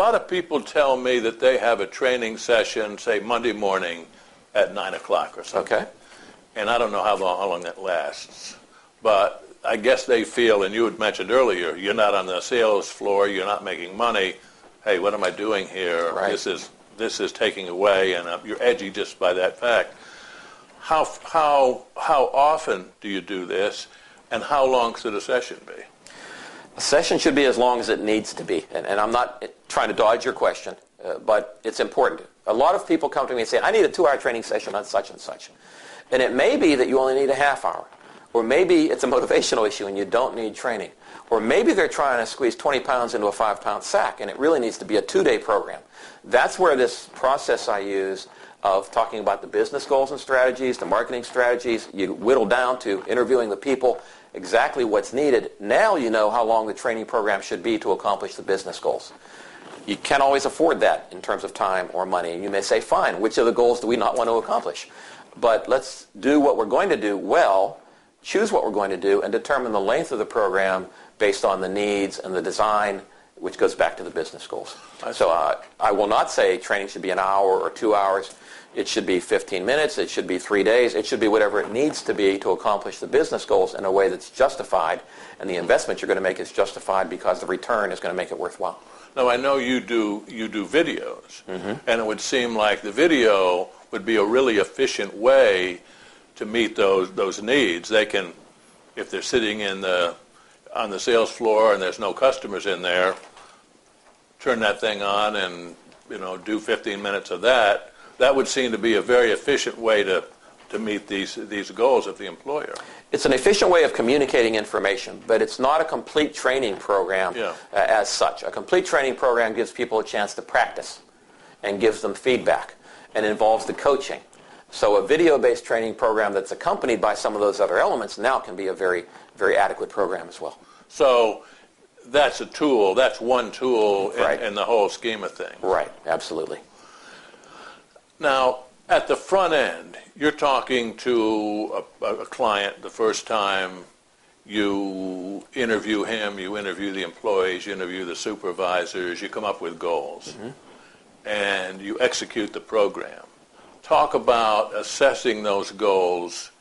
lot of people tell me that they have a training session, say Monday morning at 9 o'clock or something. Okay. And I don't know how long that lasts. But I guess they feel, and you had mentioned earlier, you're not on the sales floor, you're not making money. Hey, what am I doing here? Right. This is taking away, and you're edgy just by that fact. How often do you do this, and how long should a session be? A session should be as long as it needs to be. And I'm not trying to dodge your question, but it's important. A lot of people come to me and say, I need a 2-hour training session on such and such. And it may be that you only need a half hour. Or maybe it's a motivational issue and you don't need training. Or maybe they're trying to squeeze 20 pounds into a 5-pound sack, and it really needs to be a 2-day program. That's where this process I use of talking about the business goals and strategies, the marketing strategies, you whittle down to interviewing the people, exactly what's needed. Now you know how long the training program should be to accomplish the business goals. You can't always afford that in terms of time or money. And you may say, fine, which of the goals do we not want to accomplish? But let's do what we're going to do well, choose what we're going to do, and determine the length of the program based on the needs and the design, which goes back to the business goals. So I will not say training should be an hour or 2 hours. It should be 15 minutes. It should be 3 days. It should be whatever it needs to be to accomplish the business goals in a way that's justified, and the investment you're going to make is justified because the return is going to make it worthwhile. Now, I know you do videos, and it would seem like the video would be a really efficient way to meet those needs. They can, if they're sitting on the sales floor and there's no customers in there, turn that thing on and do 15 minutes of that. That would seem to be a very efficient way to meet these goals of the employer. It's an efficient way of communicating information, but it's not a complete training program as such. A complete training program gives people a chance to practice and gives them feedback and involves the coaching. So a video-based training program that's accompanied by some of those other elements now can be a very, very adequate program as well. So that's a tool. That's one tool in the whole scheme of things. Right, absolutely. Now, at the front end, you're talking to a client the first time. You interview him, you interview the employees, you interview the supervisors, you come up with goals, and you execute the program. Talk about assessing those goals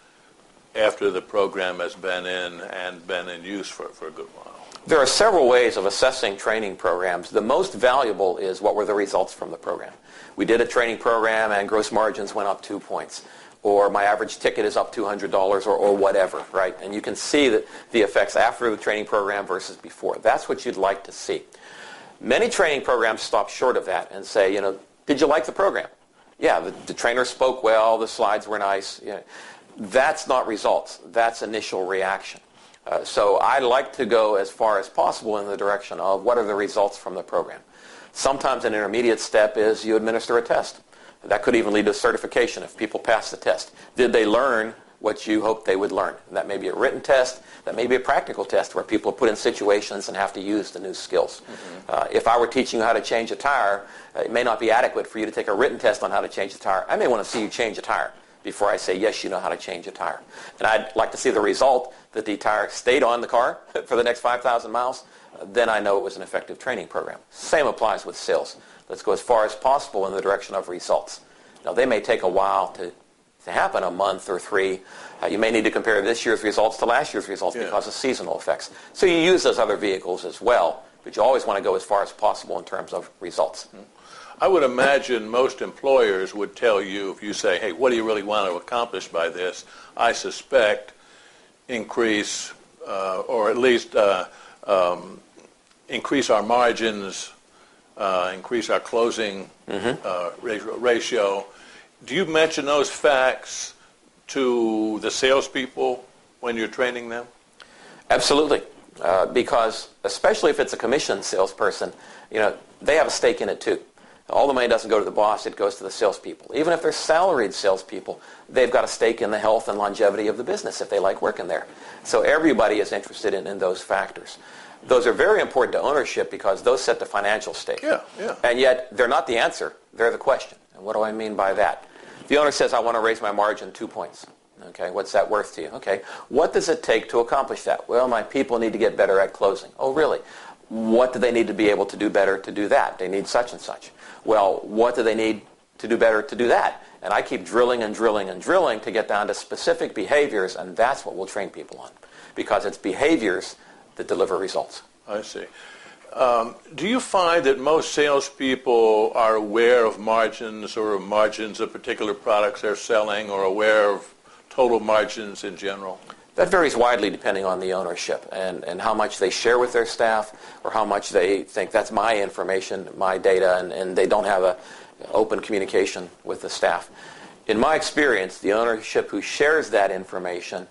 after the program has been in use for a good while. There are several ways of assessing training programs. The most valuable is what were the results from the program. We did a training program and gross margins went up 2 points. Or my average ticket is up $200 or whatever, right? And you can see that the effects after the training program versus before. That's what you'd like to see. Many training programs stop short of that and say, did you like the program? Yeah, the trainer spoke well, the slides were nice. That's not results. That's initial reaction. So I like to go as far as possible in the direction of what are the results from the program. Sometimes an intermediate step is you administer a test. That could even lead to certification if people pass the test. Did they learn what you hoped they would learn? And that may be a written test. That may be a practical test where people are put in situations and have to use the new skills. If I were teaching you how to change a tire, it may not be adequate for you to take a written test on how to change the tire. I may want to see you change a tire before I say, yes, you know how to change a tire. And I'd like to see the result that the tire stayed on the car for the next 5,000 miles. Then I know it was an effective training program. Same applies with sales. Let's go as far as possible in the direction of results. Now, they may take a while to happen, a month or 3. You may need to compare this year's results to last year's results because of seasonal effects. So you use those other vehicles as well, but you always want to go as far as possible in terms of results. I would imagine most employers would tell you, if you say, hey, what do you really want to accomplish by this? I suspect increase, or at least increase our margins, increase our closing ratio. Do you mention those facts to the salespeople when you're training them? Absolutely, because especially if it's a commissioned salesperson, they have a stake in it too. All the money doesn't go to the boss, it goes to the salespeople. Even if they're salaried salespeople, they've got a stake in the health and longevity of the business if they like working there. So everybody is interested in those factors. Those are very important to ownership because those set the financial stake. And yet, they're not the answer, they're the question. And what do I mean by that? The owner says, I want to raise my margin 2 points. Okay, what's that worth to you? Okay, what does it take to accomplish that? Well, my people need to get better at closing. Oh, really? what do they need to be able to do better to do that? They need such and such. Well, what do they need to do better to do that? And I keep drilling and drilling and drilling to get down to specific behaviors, and that's what we'll train people on, because it's behaviors that deliver results. I see. Do you find that most salespeople are aware of margins or margins of particular products they're selling, or aware of total margins in general? That varies widely depending on the ownership and how much they share with their staff, or how much they think that's my information, my data, and they don't have a open communication with the staff. In my experience, the ownership who shares that information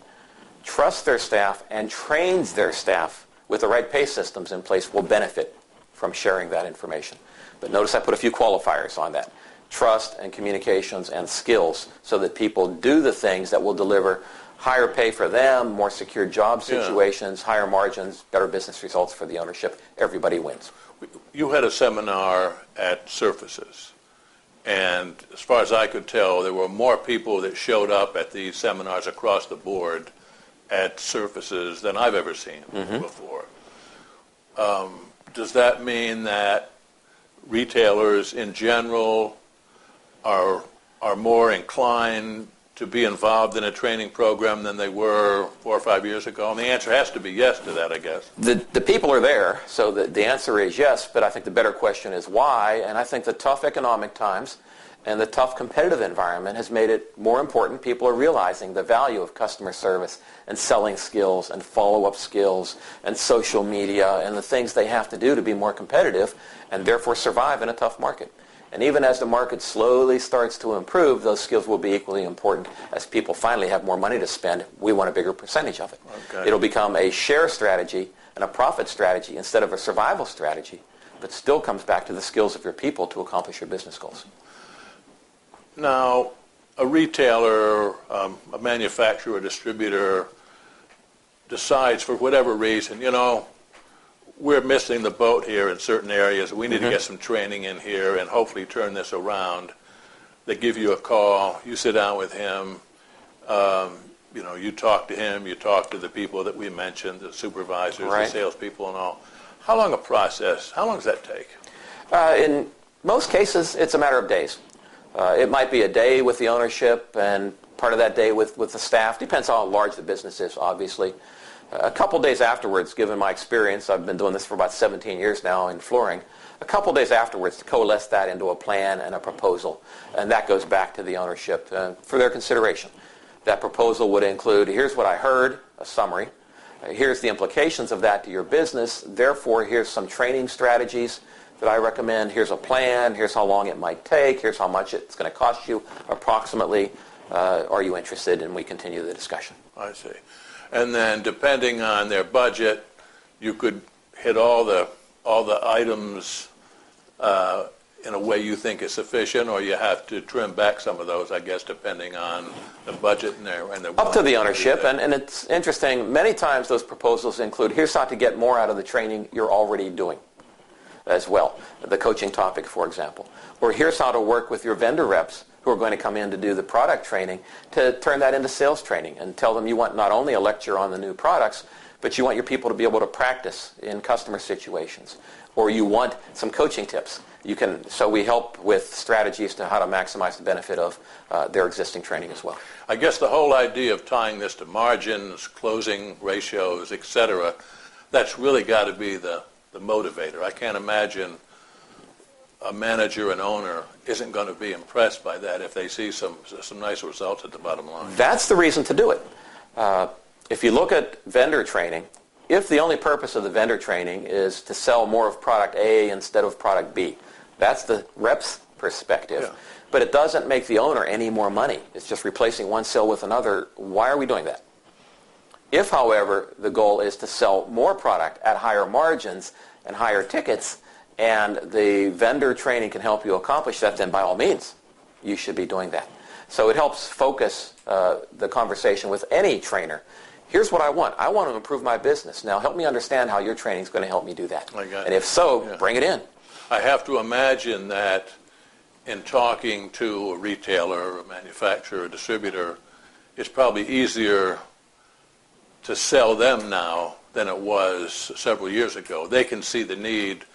trusts their staff and trains their staff with the right pay systems in place will benefit from sharing that information. But notice I put a few qualifiers on that. Trust and communications and skills, so that people do the things that will deliver higher pay for them, more secure job situations, higher margins, better business results for the ownership. Everybody wins. You had a seminar at Surfaces, and as far as I could tell, there were more people that showed up at these seminars across the board at Surfaces than I've ever seen before. Does that mean that retailers in general are more inclined to be involved in a training program than they were 4 or 5 years ago? And the answer has to be yes to that, I guess. The people are there, so the answer is yes, but I think the better question is why, and I think the tough economic times and the tough competitive environment has made it more important. People are realizing the value of customer service and selling skills and follow-up skills and social media and the things they have to do to be more competitive and therefore survive in a tough market. And even as the market slowly starts to improve, those skills will be equally important. As people finally have more money to spend, we want a bigger percentage of it. Okay. It'll become a share strategy and a profit strategy instead of a survival strategy, but still comes back to the skills of your people to accomplish your business goals. Now, a retailer, a manufacturer, a distributor decides for whatever reason, we're missing the boat here in certain areas. We need to get some training in here and hopefully turn this around. They give you a call. You sit down with him. You talk to him. You talk to the people that we mentioned, the supervisors, right, the salespeople and all. How long a process? How long does that take? In most cases, it's a matter of days. It might be a day with the ownership and part of that day with the staff. Depends how large the business is, obviously. A couple days afterwards, given my experience, I've been doing this for about 17 years now in flooring, a couple days afterwards to coalesce that into a plan and a proposal. And that goes back to the ownership for their consideration. That proposal would include, here's what I heard, a summary. Here's the implications of that to your business. Therefore, here's some training strategies that I recommend. Here's a plan. Here's how long it might take. Here's how much it's going to cost you approximately. Are you interested? And we continue the discussion. I see. And then depending on their budget, you could hit all the items in a way you think is sufficient, or you have to trim back some of those, I guess, depending on the budget and their up to the ownership. And it's interesting, many times those proposals include, here's how to get more out of the training you're already doing as well. The coaching topic, for example. Or here's how to work with your vendor reps who are going to come in to do the product training to turn that into sales training and tell them you want not only a lecture on the new products, but you want your people to be able to practice in customer situations. Or you want some coaching tips. So we help with strategies to how to maximize the benefit of their existing training as well. I guess the whole idea of tying this to margins, closing ratios, etc., that's really got to be the motivator. I can't imagine a manager and owner isn't going to be impressed by that if they see some nice results at the bottom line. That's the reason to do it. If you look at vendor training, if the only purpose of the vendor training is to sell more of product A instead of product B, that's the rep's perspective. Yeah. But it doesn't make the owner any more money. It's just replacing one sale with another. Why are we doing that? If, however, the goal is to sell more product at higher margins and higher tickets, and the vendor training can help you accomplish that, then by all means, you should be doing that. So it helps focus the conversation with any trainer. Here's what I want. I want to improve my business. Now help me understand how your training is going to help me do that. And if so, bring it in. I have to imagine that in talking to a retailer, a manufacturer, a distributor, it's probably easier to sell them now than it was several years ago. They can see the need.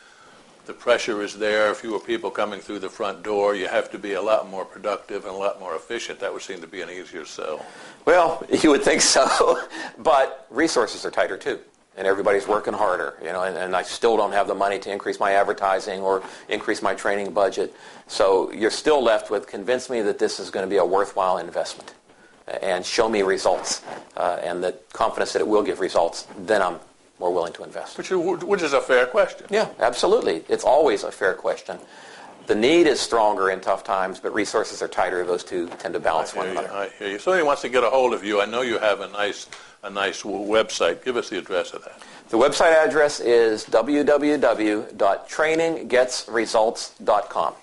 The pressure is there, fewer people coming through the front door. You have to be a lot more productive and a lot more efficient. That would seem to be an easier sell. Well, you would think so, but resources are tighter too, and everybody's working harder, and I still don't have the money to increase my advertising or increase my training budget. So you're still left with convince me that this is going to be a worthwhile investment and show me results and the confidence that it will give results, then I'm more willing to invest. Which is a fair question. Yeah, absolutely. It's always a fair question. The need is stronger in tough times, but resources are tighter. Those two tend to balance one another. I hear you. Somebody wants to get a hold of you. I know you have a nice website. Give us the address of that. The website address is www.traininggetsresults.com.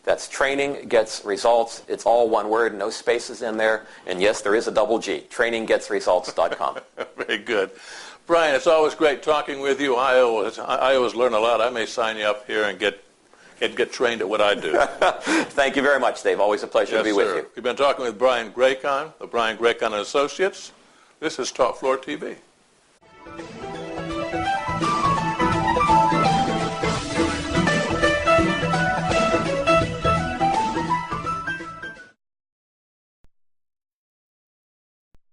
That's Training Gets Results. It's all one word, no spaces in there. And yes, there is a double G, traininggetsresults.com. Very good. Brian, it's always great talking with you. I always learn a lot. I may sign you up here and get trained at what I do. Thank you very much, Dave. Always a pleasure to be with you. We've been talking with Brian Gracon of Gracon Associates. This is Top Floor TV.